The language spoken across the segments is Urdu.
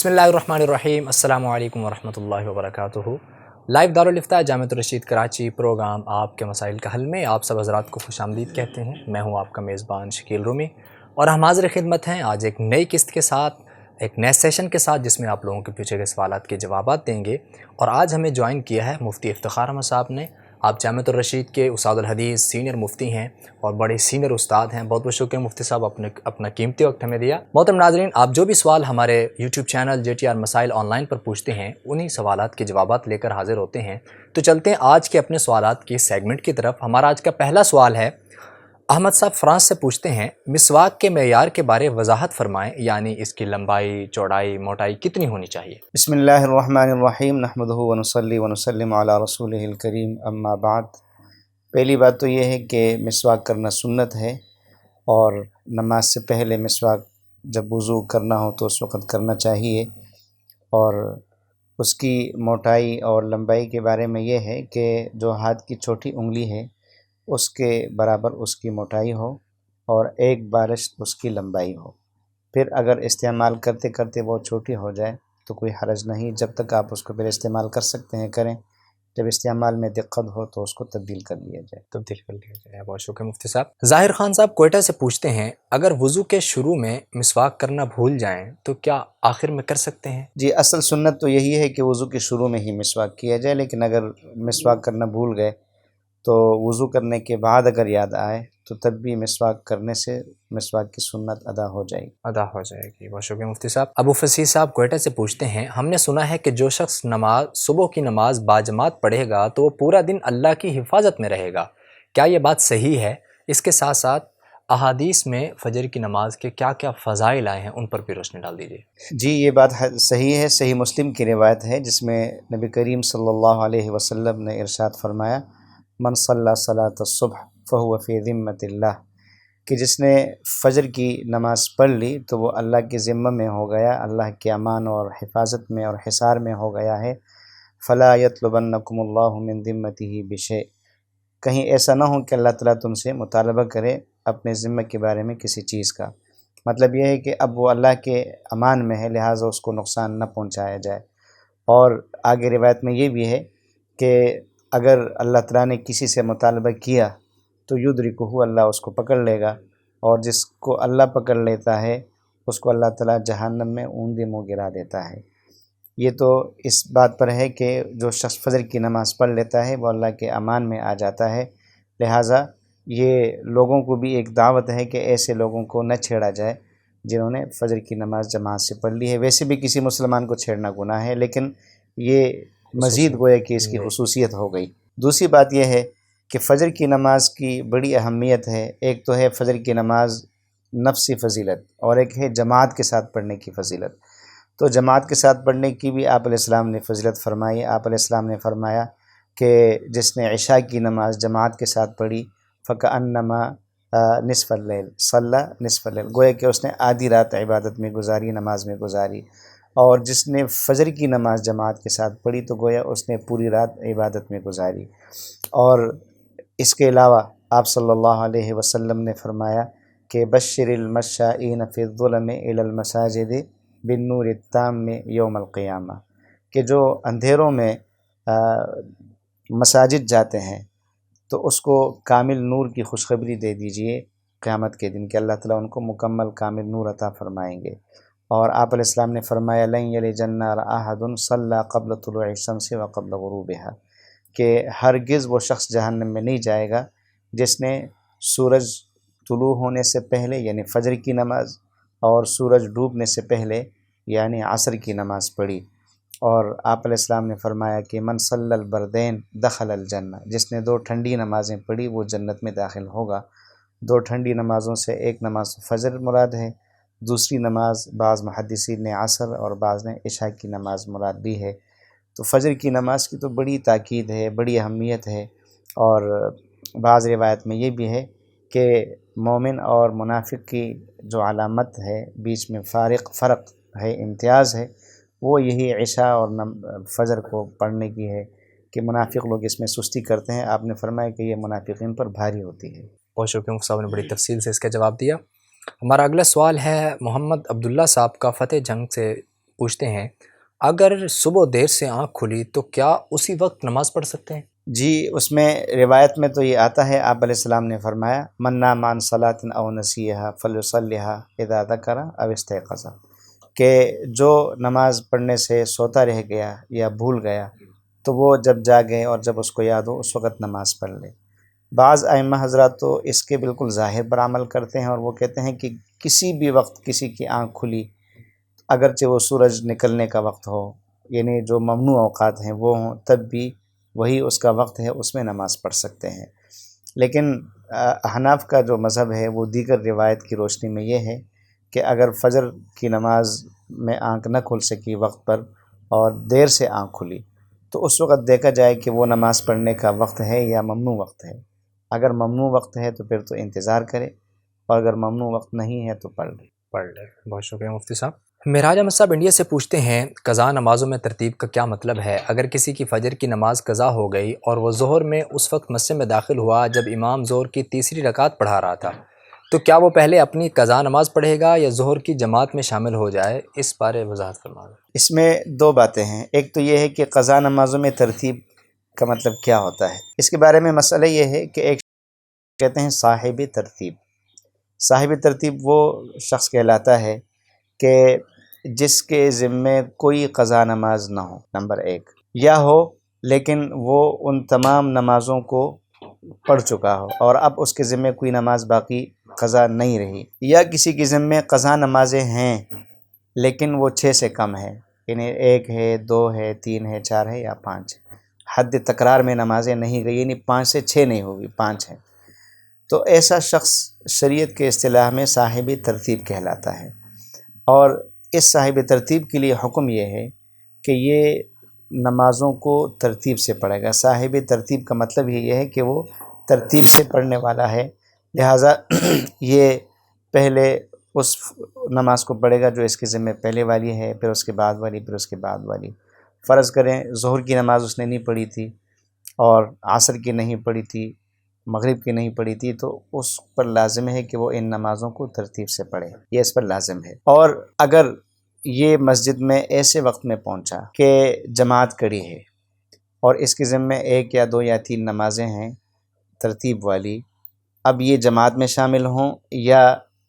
بسم اللہ الرحمن الرحیم، السلام علیکم ورحمۃ اللہ وبرکاتہ۔ لائیو دارالفتاح جامعۃ الرشید کراچی پروگرام آپ کے مسائل کا حل میں آپ سب حضرات کو خوش آمدید کہتے ہیں۔ میں ہوں آپ کا میزبان شکیل رومی، اور ہم حاضر خدمت ہیں آج ایک نئی قسط کے ساتھ، ایک نئے سیشن کے ساتھ، جس میں آپ لوگوں کے پوچھے گئے سوالات کے جوابات دیں گے۔ اور آج ہمیں جوائن کیا ہے مفتی افتخار احمد صاحب نے۔ آپ جامعۃ الرشید کے استاد الحدیث سینئر مفتی ہیں اور بڑے سینئر استاد ہیں۔ بہت بہت شکریہ مفتی صاحب، اپنا قیمتی وقت ہمیں دیا۔ محترم ناظرین، آپ جو بھی سوال ہمارے یوٹیوب چینل JTR مسائل آن لائن پر پوچھتے ہیں، انہی سوالات کے جوابات لے کر حاضر ہوتے ہیں۔ تو چلتے ہیں آج کے اپنے سوالات کی سیگمنٹ کی طرف۔ ہمارا آج کا پہلا سوال ہے، احمد صاحب فرانس سے پوچھتے ہیں، مسواک کے معیار کے بارے وضاحت فرمائیں، یعنی اس کی لمبائی، چوڑائی، موٹائی کتنی ہونی چاہیے؟ بسم اللہ الرحمن الرحیم، نحمدہ ونصلی ونسلم علی رسولہ الکریم، اما بعد۔ پہلی بات تو یہ ہے کہ مسواک کرنا سنت ہے، اور نماز سے پہلے مسواک جب وضو کرنا ہو تو اس وقت کرنا چاہیے۔ اور اس کی موٹائی اور لمبائی کے بارے میں یہ ہے کہ جو ہاتھ کی چھوٹی انگلی ہے اس کے برابر اس کی موٹائی ہو، اور ایک بالش اس کی لمبائی ہو۔ پھر اگر استعمال کرتے کرتے وہ چھوٹی ہو جائے تو کوئی حرج نہیں، جب تک آپ اس کو پھر استعمال کر سکتے ہیں کریں، جب استعمال میں دقت ہو تو اس کو تبدیل کر لیا جائے۔ بہت شکریہ مفتی صاحب۔ ظاہر خان صاحب کوئٹہ سے پوچھتے ہیں، اگر وضو کے شروع میں مسواک کرنا بھول جائیں تو کیا آخر میں کر سکتے ہیں؟ جی، اصل سنت تو یہی ہے کہ وضو کے شروع میں ہی مسواک کیا جائے، لیکن اگر مسواک کرنا بھول گئے تو وضو کرنے کے بعد اگر یاد آئے تو تب بھی مسواک کرنے سے مسواک کی سنت ادا ہو جائے گی۔ بہت شکریہ مفتی صاحب۔ ابو فصیح صاحب کوئٹہ سے پوچھتے ہیں، ہم نے سنا ہے کہ جو شخص صبح کی نماز باجماعت پڑھے گا تو وہ پورا دن اللہ کی حفاظت میں رہے گا، کیا یہ بات صحیح ہے؟ اس کے ساتھ ساتھ احادیث میں فجر کی نماز کے کیا کیا فضائل آئے ہیں، ان پر بھی روشنی ڈال دیجیے۔ جی، یہ بات صحیح ہے۔ صحیح مسلم کی روایت ہے جس میں نبی کریم صلی اللہ علیہ وسلم نے ارشاد فرمایا، من صلی صلاۃ الصبح فہو فی ذمۃ اللہ، کہ جس نے فجر کی نماز پڑھ لی تو وہ اللہ کے ذمہ میں ہو گیا، اللہ کے امان اور حفاظت میں اور حصار میں ہو گیا ہے۔ فلا یطلبنکم اللہ من ذمتہ بشیء، کہیں ایسا نہ ہو کہ اللہ تعالیٰ تم سے مطالبہ کرے اپنے ذمہ کے بارے میں کسی چیز کا۔ مطلب یہ ہے کہ اب وہ اللہ کے امان میں ہے، لہٰذا اس کو نقصان نہ پہنچایا جائے۔ اور آگے روایت میں یہ بھی ہے کہ اگر اللہ تعالیٰ نے کسی سے مطالبہ کیا تو یدرکہ، اللہ اس کو پکڑ لے گا، اور جس کو اللہ پکڑ لیتا ہے اس کو اللہ تعالیٰ جہنم میں اوندے منہ گرا دیتا ہے۔ یہ تو اس بات پر ہے کہ جو شخص فجر کی نماز پڑھ لیتا ہے وہ اللہ کے امان میں آ جاتا ہے، لہٰذا یہ لوگوں کو بھی ایک دعوت ہے کہ ایسے لوگوں کو نہ چھیڑا جائے جنہوں نے فجر کی نماز جماعت سے پڑھ لی ہے۔ ویسے بھی کسی مسلمان کو چھیڑنا گناہ ہے، لیکن یہ مزید گویا کہ اس کی خصوصیت ہو گئی۔ دوسری بات یہ ہے کہ فجر کی نماز کی بڑی اہمیت ہے۔ ایک تو ہے فجر کی نماز نفسی فضیلت، اور ایک ہے جماعت کے ساتھ پڑھنے کی فضیلت۔ تو جماعت کے ساتھ پڑھنے کی بھی آپ علیہ السلام نے فضیلت فرمائی۔ آپ علیہ السلام نے فرمایا کہ جس نے عشاء کی نماز جماعت کے ساتھ پڑھی فَكَأَنَّمَا نصف اللیل صلی نصف اللیل، گویا کہ اس نے آدھی رات عبادت میں گزاری، نماز میں گزاری۔ اور جس نے فجر کی نماز جماعت کے ساتھ پڑھی تو گویا اس نے پوری رات عبادت میں گزاری۔ اور اس کے علاوہ آپ صلی اللہ علیہ وسلم نے فرمایا کہ بشر المشائین فی الظلم الی المساجد بالنور التام یوم القیامہ، کہ جو اندھیروں میں مساجد جاتے ہیں تو اس کو کامل نور کی خوشخبری دے دیجئے قیامت کے دن، کہ اللہ تعالیٰ ان کو مکمل کامل نور عطا فرمائیں گے۔ اور آپ علیہ السلام نے فرمایا لن یلج النار احد صلی قبل طلوع الشمس وقبل غروبها، کہ ہرگز وہ شخص جہنم میں نہیں جائے گا جس نے سورج طلوع ہونے سے پہلے یعنی فجر کی نماز، اور سورج ڈوبنے سے پہلے یعنی عصر کی نماز پڑھی۔ اور آپ علیہ السلام نے فرمایا کہ من صلی البردین دخل الجنہ، جس نے 2 ٹھنڈی نمازیں پڑھی وہ جنت میں داخل ہوگا۔ 2 ٹھنڈی نمازوں سے ایک نماز فجر مراد ہے، دوسری نماز بعض محدثین نے عصر اور بعض نے عشاء کی نماز مراد دی ہے۔ تو فجر کی نماز کی تو بڑی تاکید ہے، بڑی اہمیت ہے۔ اور بعض روایت میں یہ بھی ہے کہ مومن اور منافق کی جو علامت ہے، بیچ میں فرق ہے، امتیاز ہے، وہ یہی عشاء اور فجر کو پڑھنے کی ہے کہ منافق لوگ اس میں سستی کرتے ہیں۔ آپ نے فرمایا کہ یہ منافقین پر بھاری ہوتی ہے۔ بہت شکریہ مفتی صاحب نے بڑی تفصیل سے اس کا جواب دیا۔ ہمارا اگلا سوال ہے محمد عبداللہ صاحب کا فتح جنگ سے پوچھتے ہیں اگر صبح دیر سے آنکھ کھلی تو کیا اسی وقت نماز پڑھ سکتے ہیں؟ جی، اس میں روایت میں تو یہ آتا ہے، آپ علیہ السلام نے فرمایا من نام عن صلاۃ او نسیھا فلیصلیھا اذا ذکر او استیقظ، کہ جو نماز پڑھنے سے سوتا رہ گیا یا بھول گیا تو وہ جب جاگے اور جب اس کو یاد ہو اس وقت نماز پڑھ لے۔ بعض ائمہ حضرات تو اس کے بالکل ظاہر پر عمل کرتے ہیں اور وہ کہتے ہیں کہ کسی بھی وقت کسی کی آنکھ کھلی، اگرچہ وہ سورج نکلنے کا وقت ہو، یعنی جو ممنوع اوقات ہیں وہ ہوں، تب بھی وہی اس کا وقت ہے، اس میں نماز پڑھ سکتے ہیں۔ لیکن احناف کا جو مذہب ہے وہ دیگر روایت کی روشنی میں یہ ہے کہ اگر فجر کی نماز میں آنکھ نہ کھل سکی وقت پر اور دیر سے آنکھ کھلی تو اس وقت دیکھا جائے کہ وہ نماز پڑھنے کا وقت ہے یا ممنوع وقت ہے۔ اگر ممنوع وقت ہے تو پھر تو انتظار کرے، اور اگر ممنوع وقت نہیں ہے تو پڑھ لے۔ بہت شکریہ مفتی صاحب۔ معراج احمد صاحب انڈیا سے پوچھتے ہیں قضا نمازوں میں ترتیب کا کیا مطلب ہے؟ اگر کسی کی فجر کی نماز قضا ہو گئی اور وہ ظہر میں اس وقت مسجد میں داخل ہوا جب امام ظہر کی تیسری رکعت پڑھا رہا تھا، تو کیا وہ پہلے اپنی قضا نماز پڑھے گا یا ظہر کی جماعت میں شامل ہو جائے؟ اس بارے وضاحت فرما دیں۔ اس میں دو باتیں ہیں، ایک تو یہ ہے کہ قضا نمازوں میں ترتیب کا مطلب کیا ہوتا ہے۔ اس کے بارے میں مسئلہ یہ ہے کہ ایک کہتے ہیں صاحب ترتیب۔ صاحب ترتیب وہ شخص کہلاتا ہے کہ جس کے ذمے کوئی قضا نماز نہ ہو، نمبر ایک، یا ہو لیکن وہ ان تمام نمازوں کو پڑھ چکا ہو اور اب اس کے ذمے کوئی نماز باقی قضا نہیں رہی، یا کسی کے ذمے قضا نمازیں ہیں لیکن وہ 6 سے کم ہے، یعنی 1 ہے، 2 ہے، 3 ہے، 4 ہے یا 5 ہے، حد تکرار میں نمازیں نہیں گئی، یعنی 5 سے 6 نہیں ہوگی، 5 ہے، تو ایسا شخص شریعت کے اصطلاح میں صاحب ترتیب کہلاتا ہے۔ اور اس صاحب ترتیب کے لیے حکم یہ ہے کہ یہ نمازوں کو ترتیب سے پڑھے گا۔ صاحب ترتیب کا مطلب ہی یہ ہے کہ وہ ترتیب سے پڑھنے والا ہے، لہٰذا یہ پہلے اس نماز کو پڑھے گا جو اس کے ذمہ پہلے والی ہے، پھر اس کے بعد والی، پھر اس کے بعد والی۔ فرض کریں ظہر کی نماز اس نے نہیں پڑھی تھی اور عصر کی نہیں پڑھی تھی، مغرب کی نہیں پڑھی تھی، تو اس پر لازم ہے کہ وہ ان نمازوں کو ترتیب سے پڑھے، یہ اس پر لازم ہے۔ اور اگر یہ مسجد میں ایسے وقت میں پہنچا کہ جماعت کڑی ہے اور اس کے ذمے 1 یا 2 یا 3 نمازیں ہیں ترتیب والی، اب یہ جماعت میں شامل ہوں یا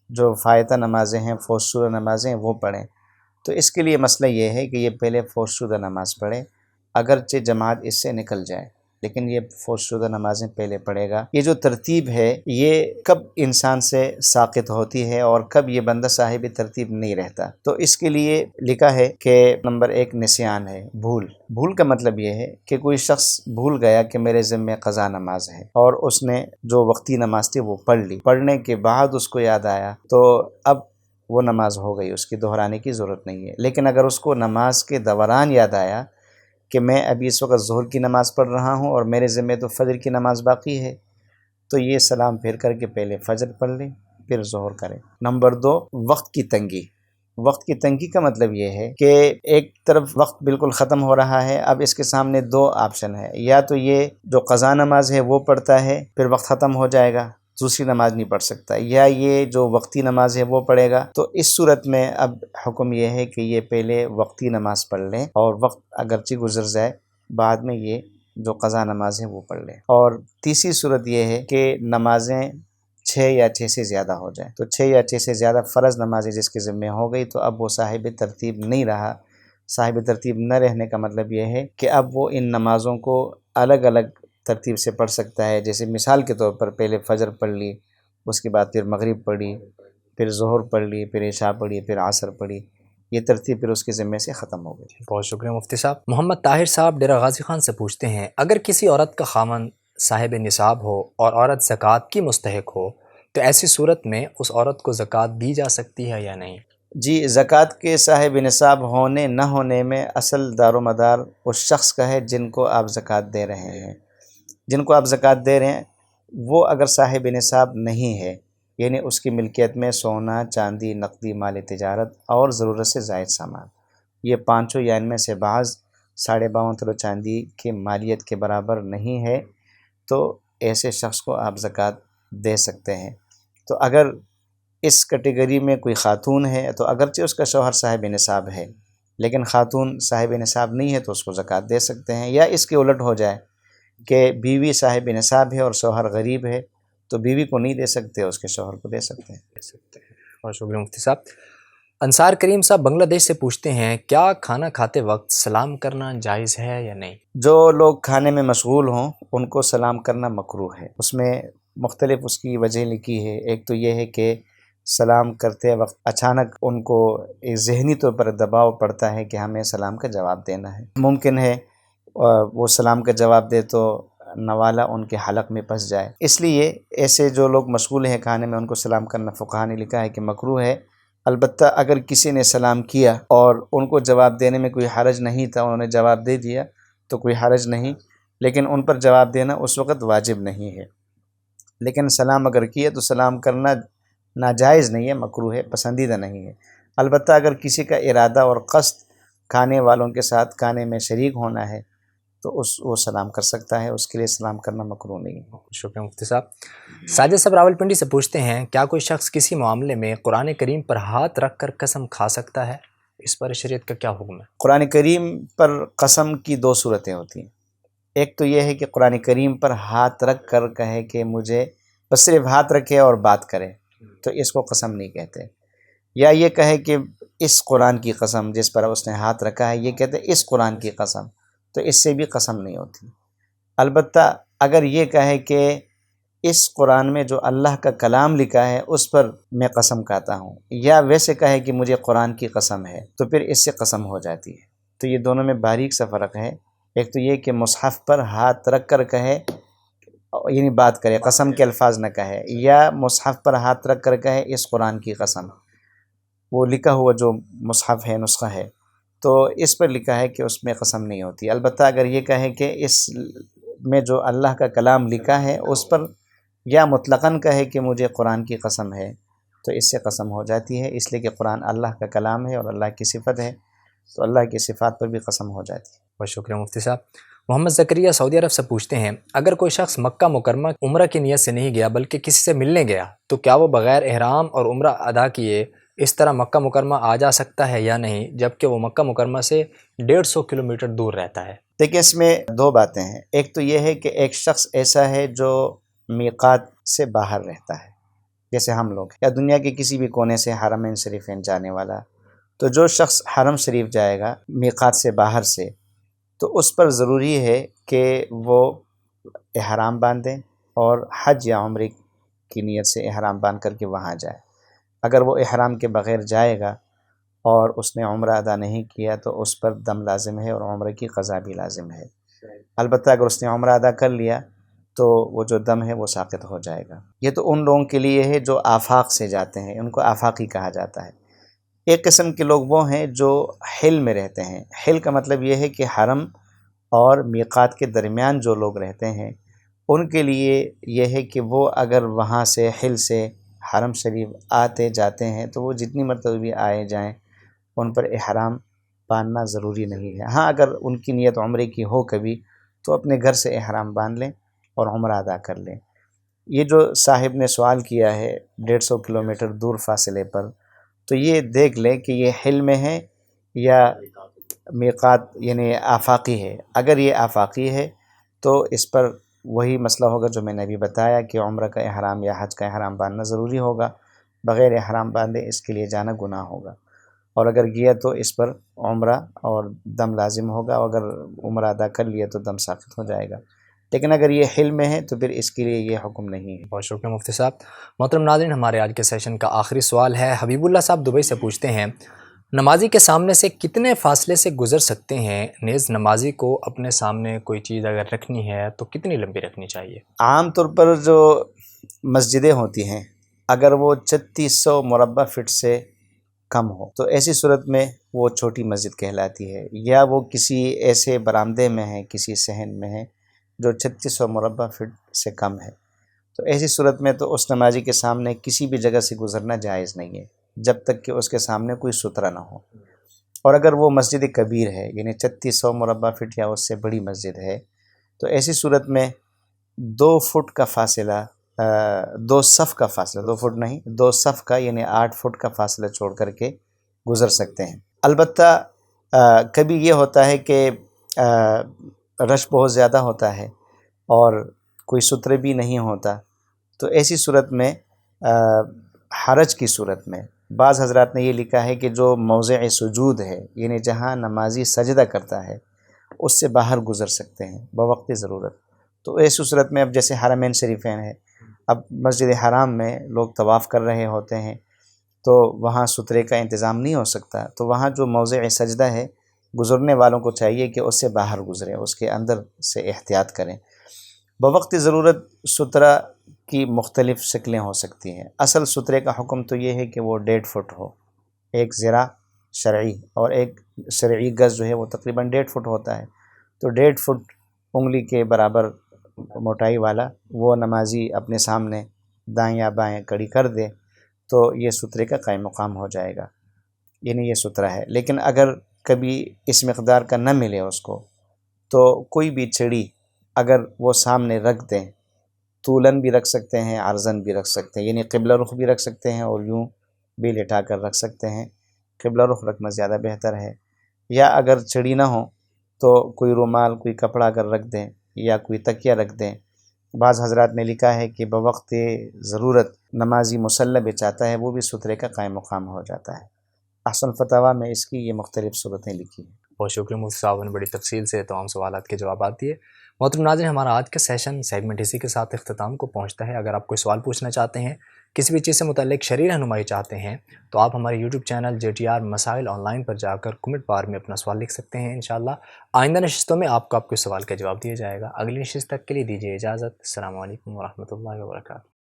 جو فائتہ نمازیں ہیں، فوت شدہ نمازیں وہ پڑھیں، تو اس کے لیے مسئلہ یہ ہے کہ یہ پہلے فوت شدہ نماز پڑھے، اگرچہ جماعت اس سے نکل جائے لیکن یہ فوت شدہ نمازیں پہلے پڑھے گا۔ یہ جو ترتیب ہے یہ کب انسان سے ساقط ہوتی ہے اور کب یہ بندہ صاحب ترتیب نہیں رہتا، تو اس کے لیے لکھا ہے کہ نمبر 1 نسیان ہے، بھول کا مطلب یہ ہے کہ کوئی شخص بھول گیا کہ میرے ذمہ قضا نماز ہے اور اس نے جو وقتی نماز تھی وہ پڑھ لی، پڑھنے کے بعد اس کو یاد آیا تو اب وہ نماز ہو گئی، اس کی دہرانے کی ضرورت نہیں ہے۔ لیکن اگر اس کو نماز کے دوران یاد آیا کہ میں ابھی اس وقت ظہر کی نماز پڑھ رہا ہوں اور میرے ذمے تو فجر کی نماز باقی ہے، تو یہ سلام پھیر کر کے پہلے فجر پڑھ لے پھر ظہر کرے۔ نمبر 2 وقت کی تنگی۔ وقت کی تنگی کا مطلب یہ ہے کہ ایک طرف وقت بالکل ختم ہو رہا ہے، اب اس کے سامنے 2 آپشن ہے، یا تو یہ جو قضا نماز ہے وہ پڑھتا ہے پھر وقت ختم ہو جائے گا، دوسری نماز نہیں پڑھ سکتا، یا یہ جو وقتی نماز ہے وہ پڑھے گا۔ تو اس صورت میں اب حکم یہ ہے کہ یہ پہلے وقتی نماز پڑھ لیں اور وقت اگرچہ گزر جائے بعد میں یہ جو قضا نماز ہے وہ پڑھ لیں۔ اور تیسری صورت یہ ہے کہ نمازیں 6 یا 6 سے زیادہ ہو جائیں، تو 6 یا 6 سے زیادہ فرض نمازیں جس کے ذمہ ہو گئی تو اب وہ صاحب ترتیب نہیں رہا۔ صاحب ترتیب نہ رہنے کا مطلب یہ ہے کہ اب وہ ان نمازوں کو الگ الگ ترتیب سے پڑھ سکتا ہے، جیسے مثال کے طور پر پہلے فجر پڑھ لی، اس کے بعد پھر مغرب پڑھی، پھر ظہر پڑھ لی، پھر عشاء پڑھی، پھر عصر پڑھی، یہ ترتیب پھر اس کے ذمے سے ختم ہو گئی۔ بہت شکریہ مفتی صاحب۔ محمد طاہر صاحب ڈیرہ غازی خان سے پوچھتے ہیں اگر کسی عورت کا خاوند صاحب نصاب ہو اور عورت زکوٰۃ کی مستحق ہو تو ایسی صورت میں اس عورت کو زکوٰۃ دی جا سکتی ہے یا نہیں؟ جی، زکوٰۃ کے صاحب نصاب ہونے نہ ہونے میں اصل دار و مدار اس شخص کا ہے جن کو آپ زکوٰۃ دے رہے ہیں۔ جن کو آپ زکوٰۃ دے رہے ہیں وہ اگر صاحب نصاب نہیں ہے، یعنی اس کی ملکیت میں سونا، چاندی، نقدی مال تجارت اور ضرورت سے زائد سامان، یہ پانچوں یا ان میں سے بعض 52.5 کلو چاندی کی مالیت کے برابر نہیں ہے، تو ایسے شخص کو آپ زکوٰۃ دے سکتے ہیں۔ تو اگر اس کیٹیگری میں کوئی خاتون ہے تو اگرچہ اس کا شوہر صاحب نصاب ہے لیکن خاتون صاحب نصاب نہیں ہے تو اس کو زکوٰۃ دے سکتے ہیں، یا اس کے الٹ ہو جائے کہ بیوی صاحب نصاب ہے اور شوہر غریب ہے تو بیوی کو نہیں دے سکتے، اس کے شوہر کو دے سکتے ہیں۔ بہت شکریہ مفتی صاحب۔ انصار کریم صاحب بنگلہ دیش سے پوچھتے ہیں کیا کھانا کھاتے وقت سلام کرنا جائز ہے یا نہیں؟ جو لوگ کھانے میں مشغول ہوں ان کو سلام کرنا مکروہ ہے، اس میں مختلف اس کی وجہ لکھی ہے۔ ایک تو یہ ہے کہ سلام کرتے وقت اچانک ان کو ایک ذہنی طور پر دباؤ پڑتا ہے کہ ہمیں سلام کا جواب دینا ہے، ممکن ہے وہ سلام کا جواب دے تو نوالا ان کے حلق میں پھنس جائے، اس لیے ایسے جو لوگ مشغول ہیں کھانے میں ان کو سلام کرنا فقہا نے لکھا ہے کہ مکروہ ہے۔ البتہ اگر کسی نے سلام کیا اور ان کو جواب دینے میں کوئی حرج نہیں تھا، انہوں نے جواب دے دیا تو کوئی حرج نہیں، لیکن ان پر جواب دینا اس وقت واجب نہیں ہے۔ لیکن سلام اگر کیا تو سلام کرنا ناجائز نہیں ہے، مکروہ ہے، پسندیدہ نہیں ہے۔ البتہ اگر کسی کا ارادہ اور قصد کھانے والوں کے ساتھ کھانے میں شریک ہونا ہے تو وہ سلام کر سکتا ہے، اس کے لیے سلام کرنا مکروہ نہیں ہے۔ شکریہ مفتی صاحب۔ ساجد صاحب راولپنڈی سے پوچھتے ہیں کیا کوئی شخص کسی معاملے میں قرآن کریم پر ہاتھ رکھ کر قسم کھا سکتا ہے؟ اس پر شریعت کا کیا حکم ہے؟ قرآن کریم پر قسم کی دو صورتیں ہوتی ہیں۔ ایک تو یہ ہے کہ قرآن کریم پر ہاتھ رکھ کر کہے کہ مجھے، بس صرف ہاتھ رکھے اور بات کرے تو اس کو قسم نہیں کہتے، یا یہ کہے کہ اس قرآن کی قسم جس پر اس نے ہاتھ رکھا ہے، یہ کہتے اس قرآن کی قسم، تو اس سے بھی قسم نہیں ہوتی۔ البتہ اگر یہ کہے کہ اس قرآن میں جو اللہ کا کلام لکھا ہے اس پر میں قسم کھاتا ہوں، یا ویسے کہے کہ مجھے قرآن کی قسم ہے، تو پھر اس سے قسم ہو جاتی ہے۔ تو یہ دونوں میں باریک سا فرق ہے۔ ایک تو یہ کہ مصحف پر ہاتھ رکھ کر کہے، یعنی بات کرے، قسم کے الفاظ نہ کہے، یا مصحف پر ہاتھ رکھ کر کہے اس قرآن کی قسم، وہ لکھا ہوا جو مصحف ہے، نسخہ ہے، تو اس پر لکھا ہے کہ اس میں قسم نہیں ہوتی۔ البتہ اگر یہ کہے کہ اس میں جو اللہ کا کلام لکھا ہے اس پر، یا مطلقاً کہے کہ مجھے قرآن کی قسم ہے، تو اس سے قسم ہو جاتی ہے، اس لیے کہ قرآن اللہ کا کلام ہے اور اللہ کی صفت ہے، تو اللہ کی صفات پر بھی قسم ہو جاتی ہے۔ بہت شکریہ مفتی صاحب۔ محمد زکریہ سعودی عرب سے پوچھتے ہیں اگر کوئی شخص مکہ مکرمہ عمرہ کی نیت سے نہیں گیا بلکہ کسی سے ملنے گیا تو کیا وہ بغیر احرام اور عمرہ ادا کیے اس طرح مکہ مکرمہ آ جا سکتا ہے یا نہیں، جبکہ وہ مکہ مکرمہ سے 150 کلومیٹر دور رہتا ہے؟ دیکھیں، اس میں دو باتیں ہیں۔ ایک تو یہ ہے کہ ایک شخص ایسا ہے جو میقات سے باہر رہتا ہے، جیسے ہم لوگ، یا دنیا کے کسی بھی کونے سے حرمین شریفین جانے والا، تو جو شخص حرم شریف جائے گا میقات سے باہر سے، تو اس پر ضروری ہے کہ وہ احرام باندھیں اور حج یا عمرے کی نیت سے احرام باندھ کر کے وہاں جائے۔ اگر وہ احرام کے بغیر جائے گا اور اس نے عمرہ ادا نہیں کیا تو اس پر دم لازم ہے اور عمرے کی قضا بھی لازم ہے۔ البتہ اگر اس نے عمرہ ادا کر لیا تو وہ جو دم ہے وہ ساقط ہو جائے گا۔ یہ تو ان لوگوں کے لیے ہے جو آفاق سے جاتے ہیں، ان کو آفاقی کہا جاتا ہے۔ ایک قسم کے لوگ وہ ہیں جو حل میں رہتے ہیں۔ حل کا مطلب یہ ہے کہ حرم اور میقات کے درمیان جو لوگ رہتے ہیں ان کے لیے یہ ہے کہ وہ اگر وہاں سے حل سے حرم شریف آتے جاتے ہیں تو وہ جتنی مرتبہ بھی آئے جائیں ان پر احرام باندھنا ضروری نہیں ہے۔ ہاں، اگر ان کی نیت عمرے کی ہو کبھی تو اپنے گھر سے احرام باندھ لیں اور عمرہ ادا کر لیں۔ یہ جو صاحب نے سوال کیا ہے 150 کلومیٹر دور فاصلے پر، تو یہ دیکھ لیں کہ یہ حل میں ہے یا میقات یعنی آفاقی ہے۔ اگر یہ آفاقی ہے تو اس پر وہی مسئلہ ہوگا جو میں نے ابھی بتایا کہ عمرہ کا احرام یا حج کا احرام باندھنا ضروری ہوگا، بغیر احرام باندھے اس کے لیے جانا گناہ ہوگا، اور اگر گیا تو اس پر عمرہ اور دم لازم ہوگا، اور اگر عمرہ ادا کر لیا تو دم ساقط ہو جائے گا۔ لیکن اگر یہ حل میں ہے تو پھر اس کے لیے یہ حکم نہیں ہے۔ بہت شکریہ مفتی صاحب۔ محترم ناظرین، ہمارے آج کے سیشن کا آخری سوال ہے، حبیب اللہ صاحب دبئی سے پوچھتے ہیں نمازی کے سامنے سے کتنے فاصلے سے گزر سکتے ہیں؟ نیز نمازی کو اپنے سامنے کوئی چیز اگر رکھنی ہے تو کتنی لمبی رکھنی چاہیے؟ عام طور پر جو مسجدیں ہوتی ہیں اگر وہ 3600 مربع فٹ سے کم ہو تو ایسی صورت میں وہ چھوٹی مسجد کہلاتی ہے، یا وہ کسی ایسے برآمدے میں ہے، کسی صحن میں ہے جو 3600 مربع فٹ سے کم ہے، تو ایسی صورت میں تو اس نمازی کے سامنے کسی بھی جگہ سے گزرنا جائز نہیں ہے جب تک کہ اس کے سامنے کوئی سترہ نہ ہو۔ اور اگر وہ مسجد کبیر ہے یعنی 3600 مربع فٹ یا اس سے بڑی مسجد ہے تو ایسی صورت میں 2 فٹ کا فاصلہ، 2 صف کا فاصلہ، 2 فٹ نہیں، 2 صف کا یعنی 8 فٹ کا فاصلہ چھوڑ کر کے گزر سکتے ہیں۔ البتہ کبھی یہ ہوتا ہے کہ رش بہت زیادہ ہوتا ہے اور کوئی ستر بھی نہیں ہوتا، تو ایسی صورت میں حرج کی صورت میں بعض حضرات نے یہ لکھا ہے کہ جو موضع سجود ہے، یعنی جہاں نمازی سجدہ کرتا ہے، اس سے باہر گزر سکتے ہیں بوقت ضرورت۔ تو ایسی صورت میں اب جیسے حرمین شریفین ہے، اب مسجد حرام میں لوگ طواف کر رہے ہوتے ہیں تو وہاں سترے کا انتظام نہیں ہو سکتا، تو وہاں جو موضع سجدہ ہے گزرنے والوں کو چاہیے کہ اس سے باہر گزریں، اس کے اندر سے احتیاط کریں۔ بوقت ضرورت سترہ کی مختلف شکلیں ہو سکتی ہیں۔ اصل سترے کا حکم تو یہ ہے کہ وہ 1.5 فٹ ہو، 1 ذراع شرعی، اور ایک شرعی گز جو ہے وہ تقریباً 1.5 فٹ ہوتا ہے، تو 1.5 فٹ انگلی کے برابر موٹائی والا وہ نمازی اپنے سامنے دائیں یا بائیں کڑی کر دے تو یہ سترے کا قائم مقام ہو جائے گا، یعنی یہ سترہ ہے۔ لیکن اگر کبھی اس مقدار کا نہ ملے اس کو، تو کوئی بھی چڑی اگر وہ سامنے رکھ دیں، طولن بھی رکھ سکتے ہیں، عرضن بھی رکھ سکتے ہیں، یعنی قبلہ رخ بھی رکھ سکتے ہیں اور یوں بھی لٹا کر رکھ سکتے ہیں، قبلہ رخ رکھنا زیادہ بہتر ہے۔ یا اگر چڑی نہ ہو تو کوئی رومال، کوئی کپڑا اگر رکھ دیں یا کوئی تکیہ رکھ دیں۔ بعض حضرات نے لکھا ہے کہ بوقت ضرورت نمازی مصلی بچاتا ہے، وہ بھی سترے کا قائم مقام ہو جاتا ہے۔ احسن فتاویٰ میں اس کی یہ مختلف صورتیں لکھی ہیں۔ بہت شکریہ مفتی صاحب نے بڑی تفصیل سے تمام سوالات کے جوابات دیے۔ محترم ناظرین، ہمارا آج کا سیگمنٹ اسی کے ساتھ اختتام کو پہنچتا ہے۔ اگر آپ کوئی سوال پوچھنا چاہتے ہیں، کسی بھی چیز سے متعلق شرعی رہنمائی چاہتے ہیں، تو آپ ہمارے یوٹیوب چینل JTR مسائل آن لائن پر جا کر کمنٹ بار میں اپنا سوال لکھ سکتے ہیں۔ انشاءاللہ آئندہ نشستوں میں آپ کو آپ کے سوال کا جواب دیا جائے گا۔ اگلی نشست تک کے لیے دیجیے اجازت۔ السلام علیکم ورحمۃ اللہ وبرکاتہ۔